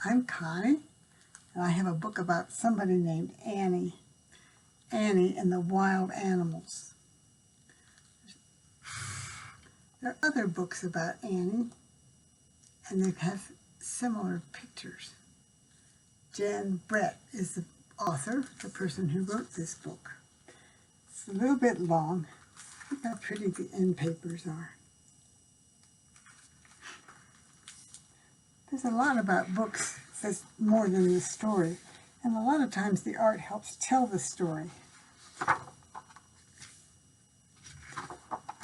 I'm Connie, and I have a book about somebody named Annie. Annie and the Wild Animals. There are other books about Annie, and they have similar pictures. Jan Brett is the author, the person who wrote this book. It's a little bit long. Look how pretty the end papers are. There's a lot about books that's more than the story, and a lot of times the art helps tell the story.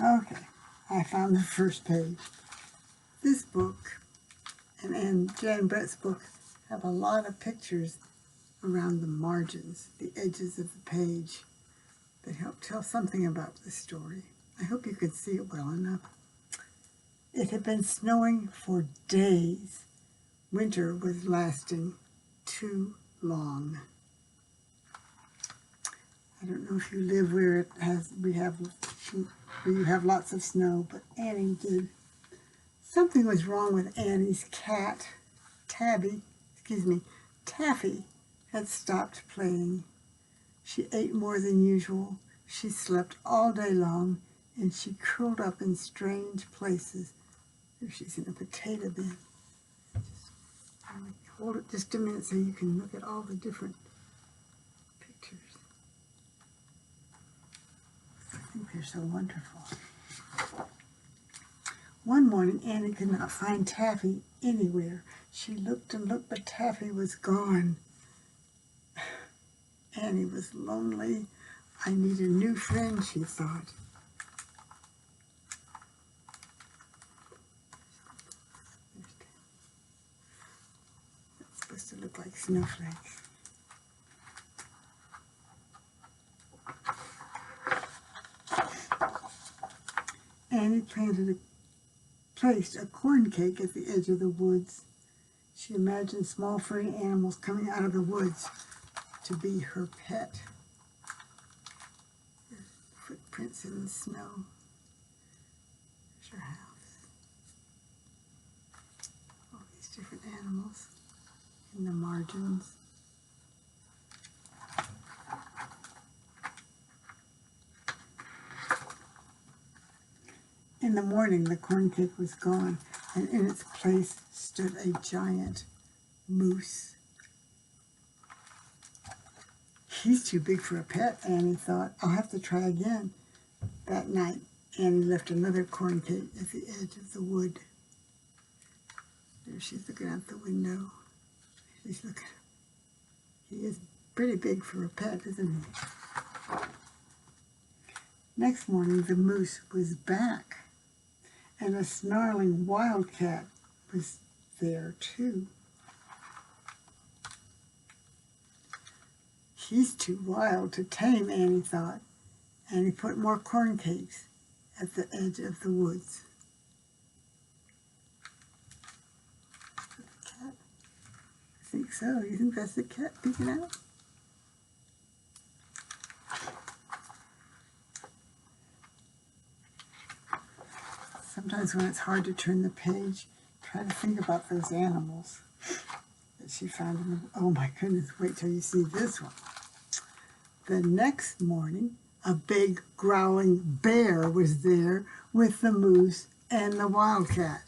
Okay, I found the first page. This book and Jan Brett's book have a lot of pictures around the margins, the edges of the page, that help tell something about the story. I hope you can see it well enough. It had been snowing for days. Winter was lasting too long. I don't know if you live where you have lots of snow, but Annie did. Something was wrong with Annie's cat. Taffy had stopped playing. She ate more than usual. She slept all day long, and she curled up in strange places. There she's in a potato bin. Hold it just a minute so you can look at all the different pictures. I think they're so wonderful. One morning, Annie could not find Taffy anywhere. She looked and looked, but Taffy was gone. Annie was lonely. I need a new friend, she thought. That's supposed to look like snowflakes. Annie placed a corn cake at the edge of the woods. She imagined small furry animals coming out of the woods to be her pet. Footprints in the snow. There's her house. All these different animals in the margins. In the morning, the corn cake was gone, and in its place stood a giant moose. He's too big for a pet, Annie thought. I'll have to try again. That night, Annie left another corn cake at the edge of the wood. There she's looking out the window. She's looking. He is pretty big for a pet, isn't he? Next morning, the moose was back, and a snarling wildcat was there too. He's too wild to tame, Annie thought, and he put more corn cakes at the edge of the woods. The cat? I think so. You think that's the cat peeking out? Sometimes when it's hard to turn the page, try to think about those animals that she found in the... Oh my goodness, wait till you see this one. The next morning, a big growling bear was there with the moose and the wildcat.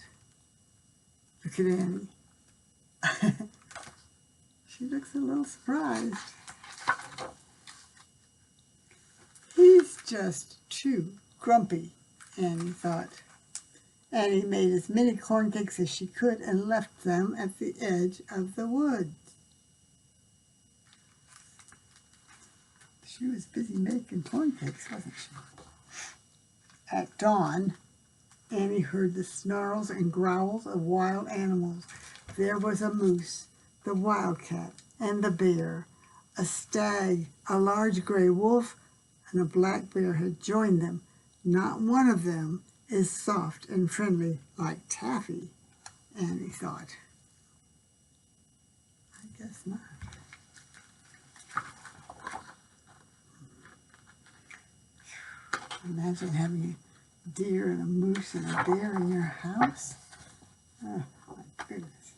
Look at Annie. She looks a little surprised. He's just too grumpy, Annie thought. Annie made as many corn cakes as she could and left them at the edge of the woods. She was busy making corn cakes, wasn't she? At dawn, Annie heard the snarls and growls of wild animals. There was a moose, the wildcat, and the bear. A stag, a large gray wolf, and a black bear had joined them. Not one of them is soft and friendly like Taffy, Annie thought. I guess not. Imagine having a deer and a moose and a bear in your house. Oh, my goodness.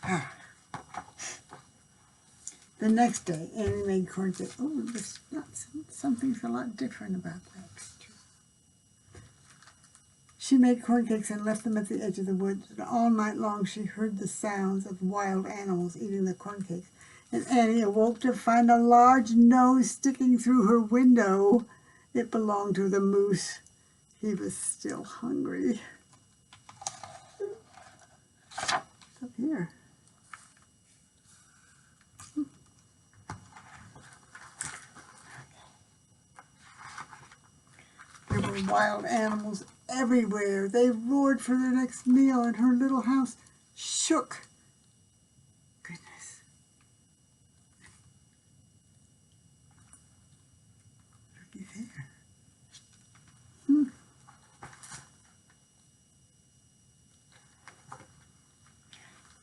Ah. The next day, Annie made corn cakes. Oh, this something's a lot different about that picture. She made corn cakes and left them at the edge of the woods. And all night long she heard the sounds of wild animals eating the corn cakes. And Annie awoke to find a large nose sticking through her window. It belonged to the moose. He was still hungry. What's up here? There were wild animals everywhere. They roared for their next meal, and her little house shook. Goodness. Looky there.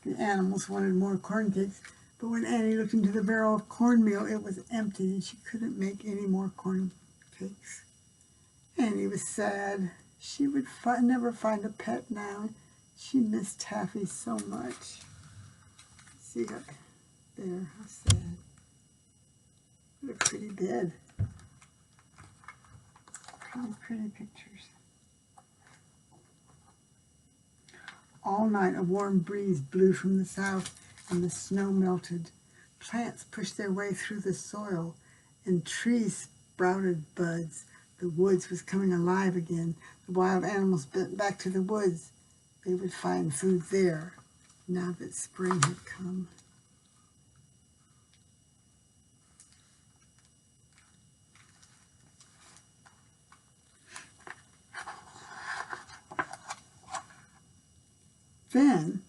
The animals wanted more corn cakes, but when Annie looked into the barrel of cornmeal, it was empty, and she couldn't make any more corn cakes. Annie was sad. She would never find a pet now. She missed Taffy so much. See up there, how sad. What a pretty bed. Pretty pictures. All night a warm breeze blew from the south and the snow melted. Plants pushed their way through the soil and trees sprouted buds. The woods was coming alive again. The wild animals bent back to the woods. They would find food there, now that spring had come. Then,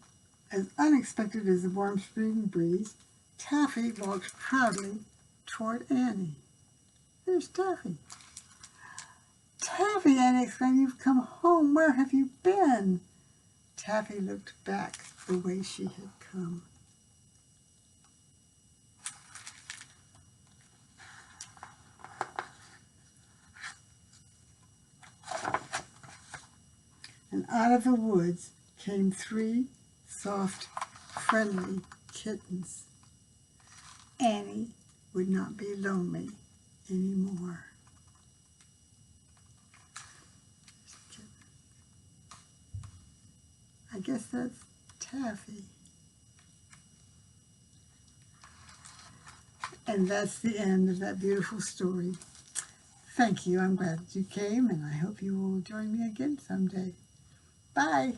as unexpected as the warm spring breeze, Taffy walked proudly toward Annie. There's Taffy. Taffy, Annie exclaimed, you've come home. Where have you been? Taffy looked back the way she had come. And out of the woods came 3 soft, friendly kittens. Annie would not be lonely anymore. I guess that's Taffy. And that's the end of that beautiful story. Thank you. I'm glad that you came, and I hope you will join me again someday. Bye.